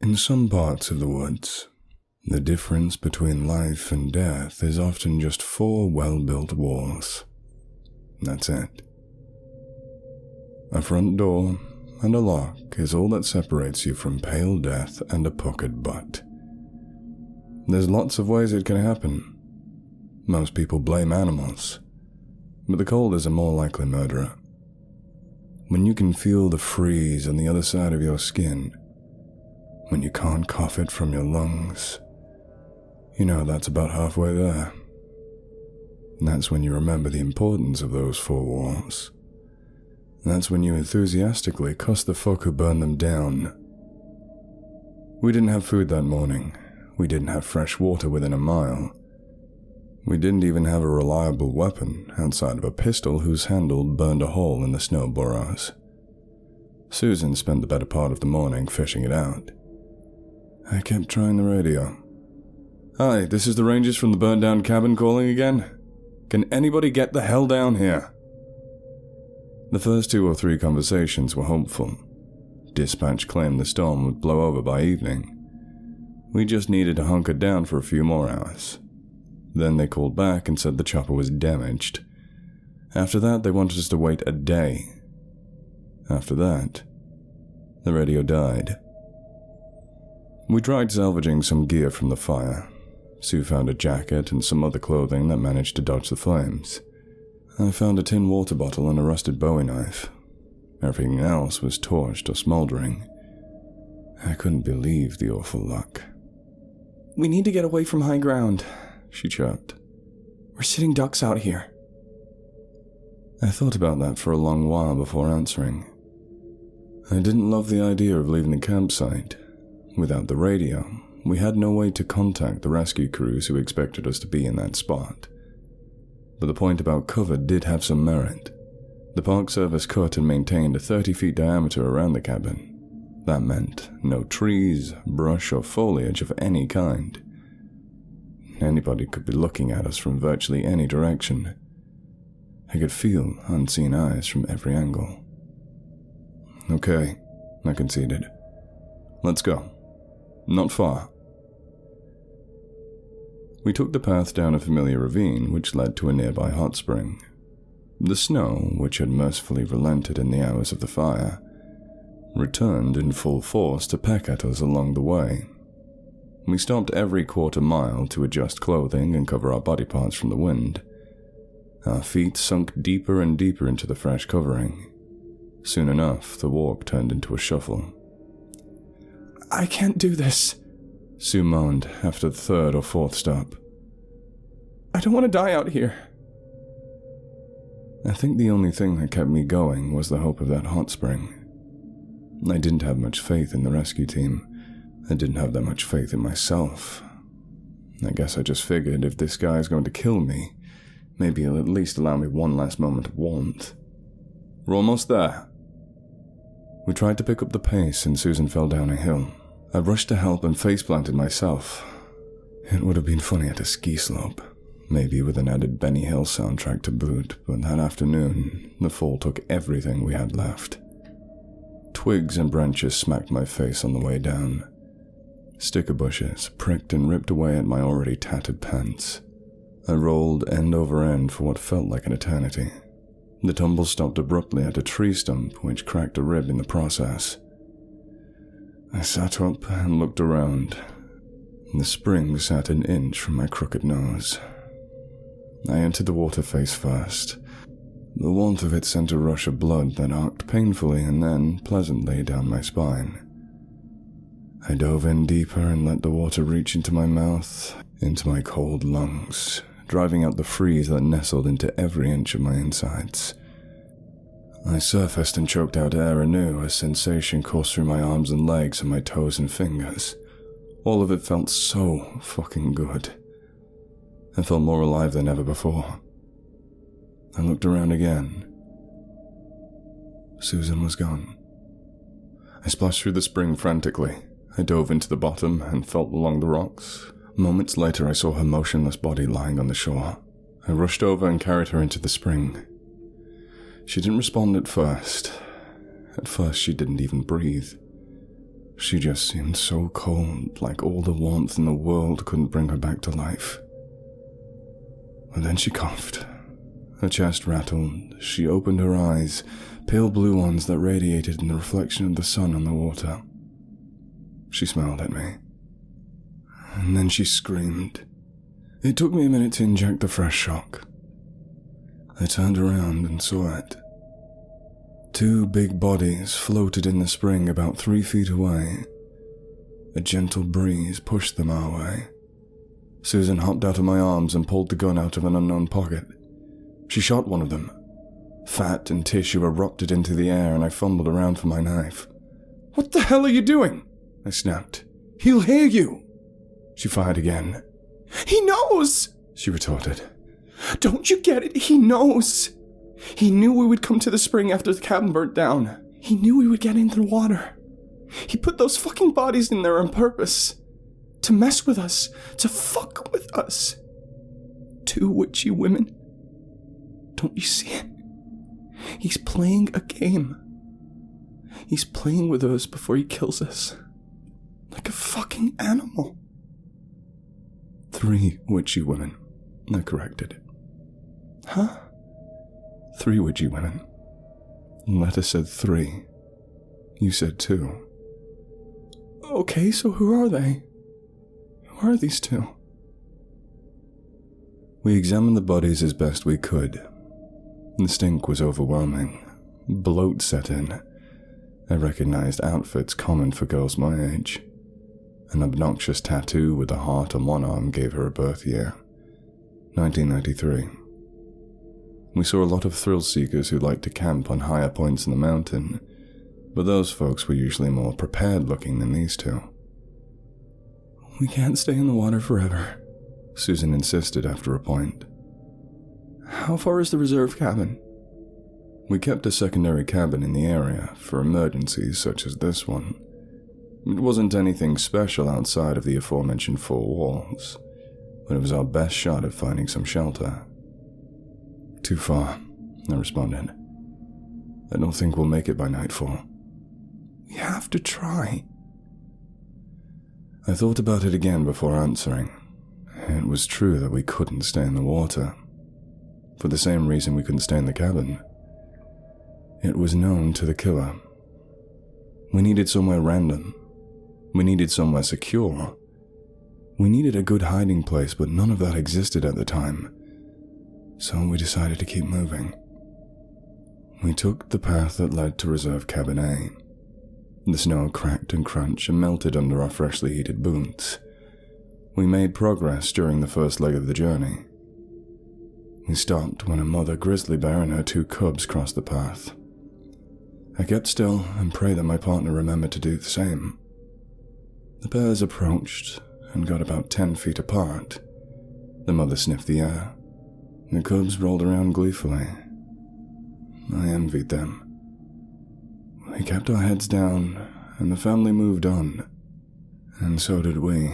In some parts of the woods, the difference between life and death is often just 4 well-built walls. That's it. A front door and a lock is all that separates you from pale death and a puckered butt. There's lots of ways it can happen. Most people blame animals, but the cold is a more likely murderer. When you can feel the freeze on the other side of your skin, when you can't cough it from your lungs, you know that's about halfway there. That's when you remember the importance of those 4 walls. That's when you enthusiastically cuss the fuck who burned them down. We didn't have food that morning. We didn't have fresh water within a mile. We didn't even have a reliable weapon outside of a pistol whose handle burned a hole in the snow burrows. Susan spent the better part of the morning fishing it out. I kept trying the radio. "Hi, this is the Rangers from the burned-down cabin calling again. Can anybody get the hell down here?" The first 2 or 3 conversations were hopeful. Dispatch claimed the storm would blow over by evening. We just needed to hunker down for a few more hours. Then they called back and said the chopper was damaged. After that, they wanted us to wait a day. After that, the radio died. We tried salvaging some gear from the fire. Sue found a jacket and some other clothing that managed to dodge the flames. I found a tin water bottle and a rusted Bowie knife. Everything else was torched or smoldering. I couldn't believe the awful luck. "We need to get away from high ground," she chirped. "We're sitting ducks out here." I thought about that for a long while before answering. I didn't love the idea of leaving the campsite. Without the radio, we had no way to contact the rescue crews who expected us to be in that spot. But the point about cover did have some merit. The Park Service cut and maintained a 30-foot diameter around the cabin. That meant no trees, brush, or foliage of any kind. Anybody could be looking at us from virtually any direction. I could feel unseen eyes from every angle. "Okay," I conceded. "Let's go. Not far." We took the path down a familiar ravine which led to a nearby hot spring. The snow, which had mercifully relented in the hours of the fire, returned in full force to peck at us along the way. We stopped every quarter mile to adjust clothing and cover our body parts from the wind. Our feet sunk deeper and deeper into the fresh covering. Soon enough, the walk turned into a shuffle. "I can't do this," Sue moaned after the 3rd or 4th stop. "I don't want to die out here." I think the only thing that kept me going was the hope of that hot spring. I didn't have much faith in the rescue team. I didn't have that much faith in myself. I guess I just figured if this guy is going to kill me, maybe he'll at least allow me one last moment of warmth. "We're almost there." We tried to pick up the pace and Susan fell down a hill. I rushed to help and face-planted myself. It would have been funny at a ski slope, maybe with an added Benny Hill soundtrack to boot, but that afternoon, the fall took everything we had left. Twigs and branches smacked my face on the way down. Sticker bushes pricked and ripped away at my already tattered pants. I rolled end over end for what felt like an eternity. The tumble stopped abruptly at a tree stump which cracked a rib in the process. I sat up and looked around. The spring sat an inch from my crooked nose. I entered the water face first. The warmth of it sent a rush of blood that arced painfully and then pleasantly down my spine. I dove in deeper and let the water reach into my mouth, into my cold lungs, driving out the freeze that nestled into every inch of my insides. I surfaced and choked out air anew as sensation coursed through my arms and legs and my toes and fingers. All of it felt so fucking good. I felt more alive than ever before. I looked around again. Susan was gone. I splashed through the spring frantically. I dove into the bottom and felt along the rocks. Moments later, I saw her motionless body lying on the shore. I rushed over and carried her into the spring. She didn't respond at first. At first, she didn't even breathe. She just seemed so cold, like all the warmth in the world couldn't bring her back to life. And then she coughed. Her chest rattled. She opened her eyes, pale blue ones that radiated in the reflection of the sun on the water. She smiled at me. And then she screamed. It took me a minute to inject the fresh shock. I turned around and saw it. 2 big bodies floated in the spring about 3 feet away. A gentle breeze pushed them our way. Susan hopped out of my arms and pulled the gun out of an unknown pocket. She shot one of them. Fat and tissue erupted into the air, and I fumbled around for my knife. "What the hell are you doing?" I snapped. "He'll hear you." She fired again. "He knows," she retorted. "Don't you get it? He knows. He knew we would come to the spring after the cabin burnt down. He knew we would get into the water. He put those fucking bodies in there on purpose. To mess with us. To fuck with us. 2 witchy women. Don't you see it? He's playing a game. He's playing with us before he kills us. Like a fucking animal." 3 witchy women, I corrected. "Huh?" 3 witchy women. Letter said 3. You said 2. Okay, so who are they? Who are these 2? We examined the bodies as best we could. The stink was overwhelming. Bloat set in. I recognized outfits common for girls my age. An obnoxious tattoo with a heart on one arm gave her a birth year. 1993. We saw a lot of thrill-seekers who liked to camp on higher points in the mountain, but those folks were usually more prepared-looking than these 2. "We can't stay in the water forever," Susan insisted after a point. "How far is the reserve cabin?" We kept a secondary cabin in the area for emergencies such as this one. It wasn't anything special outside of the aforementioned 4 walls, but it was our best shot at finding some shelter. "Too far," I responded. "I don't think we'll make it by nightfall." "We have to try." I thought about it again before answering. It was true that we couldn't stay in the water, for the same reason we couldn't stay in the cabin. It was known to the killer. We needed somewhere random. We needed somewhere secure. We needed a good hiding place, but none of that existed at the time. So we decided to keep moving. We took the path that led to Reserve Cabin A. The snow cracked and crunched and melted under our freshly heated boots. We made progress during the first leg of the journey. We stopped when a mother grizzly bear and her 2 cubs crossed the path. I kept still and prayed that my partner remembered to do the same. The bears approached and got about 10 feet apart. The mother sniffed the air. The cubs rolled around gleefully. I envied them. We kept our heads down, and the family moved on. And so did we.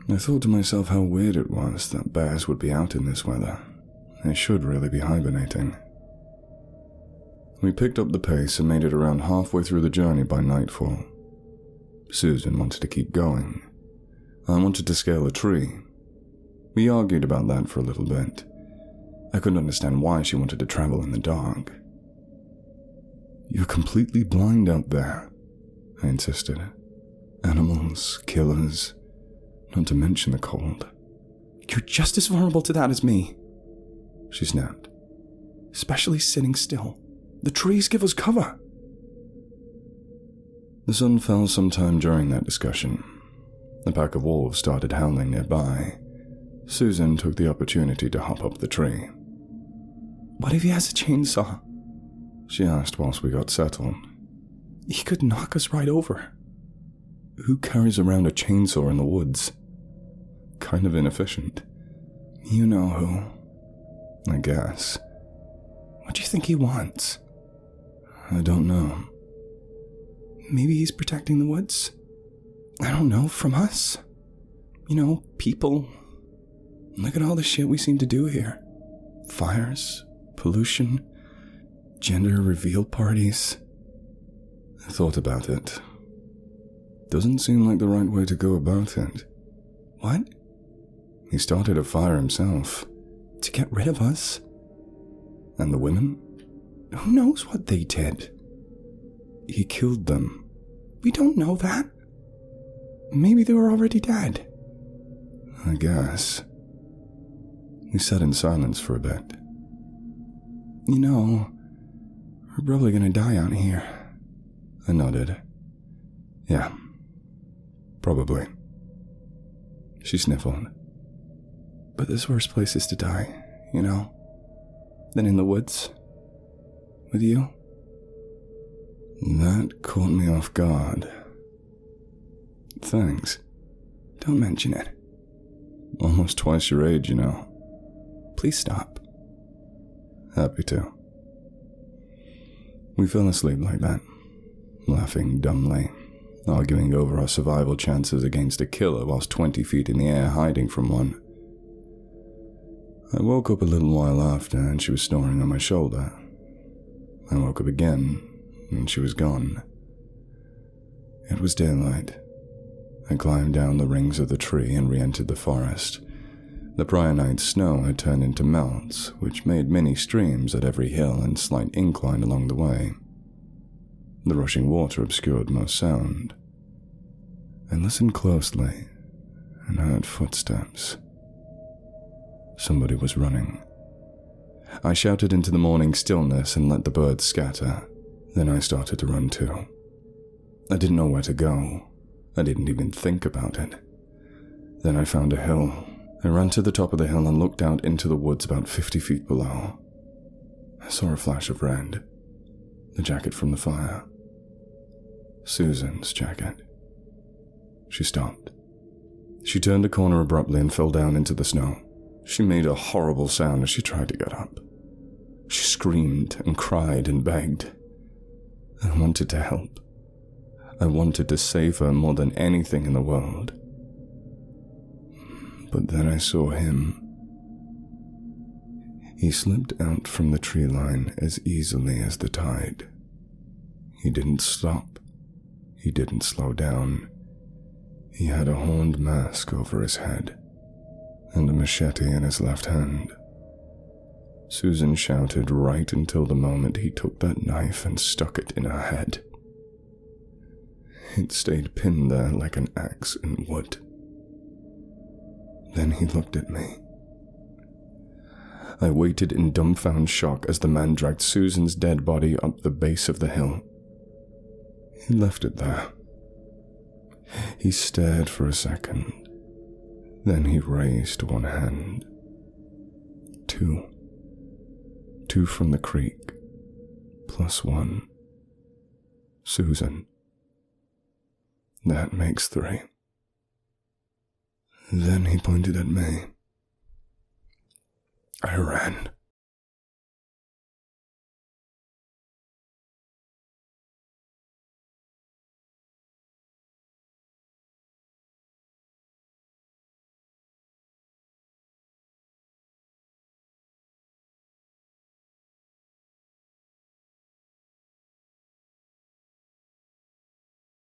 I thought to myself how weird it was that bears would be out in this weather. They should really be hibernating. We picked up the pace and made it around halfway through the journey by nightfall. Susan wanted to keep going. I wanted to scale a tree. We argued about that for a little bit. I couldn't understand why she wanted to travel in the dark. "You're completely blind out there," I insisted. "Animals, killers, not to mention the cold." "You're just as vulnerable to that as me," she snapped. "Especially sitting still. The trees give us cover." The sun fell sometime during that discussion. A pack of wolves started howling nearby. Susan took the opportunity to hop up the tree. "What if he has a chainsaw?" she asked whilst we got settled. "He could knock us right over." "Who carries around a chainsaw in the woods?" "Kind of inefficient." "You know who." "I guess." "What do you think he wants?" "I don't know." "Maybe he's protecting the woods? I don't know, from us? You know, people. Look at all the shit we seem to do here. Fires, pollution, gender reveal parties." I thought about it. Doesn't seem like the right way to go about it. What? He started a fire himself. To get rid of us? And the women? Who knows what they did? He killed them. We don't know that. Maybe they were already dead. I guess. We sat in silence for a bit. You know, we're probably gonna die out here. I nodded. Yeah, probably. She sniffled. But there's worse places to die, you know, than in the woods. With you. That caught me off guard. Thanks. Don't mention it. Almost twice your age, you know. Please stop. Happy to. We fell asleep like that, laughing dumbly, arguing over our survival chances against a killer whilst 20 feet in the air hiding from one. I woke up a little while after and she was snoring on my shoulder. I woke up again and she was gone. It was daylight. I climbed down the rings of the tree and re-entered the forest. The prior night's snow had turned into melts, which made many streams at every hill and slight incline along the way. The rushing water obscured most sound. I listened closely and heard footsteps. Somebody was running. I shouted into the morning stillness and let the birds scatter. Then I started to run too. I didn't know where to go. I didn't even think about it. Then I found a hill. I ran to the top of the hill and looked out into the woods about 50 feet below. I saw a flash of red. The jacket from the fire. Susan's jacket. She stopped. She turned a corner abruptly and fell down into the snow. She made a horrible sound as she tried to get up. She screamed and cried and begged. I wanted to help. I wanted to save her more than anything in the world. But then I saw him. He slipped out from the tree line as easily as the tide. He didn't stop. He didn't slow down. He had a horned mask over his head and a machete in his left hand. Susan shouted right until the moment he took that knife and stuck it in her head. It stayed pinned there like an axe in wood. Then he looked at me. I waited in dumbfounded shock as the man dragged Susan's dead body up the base of the hill. He left it there. He stared for a second. Then he raised one hand. Two. 2 from the creek, plus 1. Susan. That makes 3. Then he pointed at me. I ran.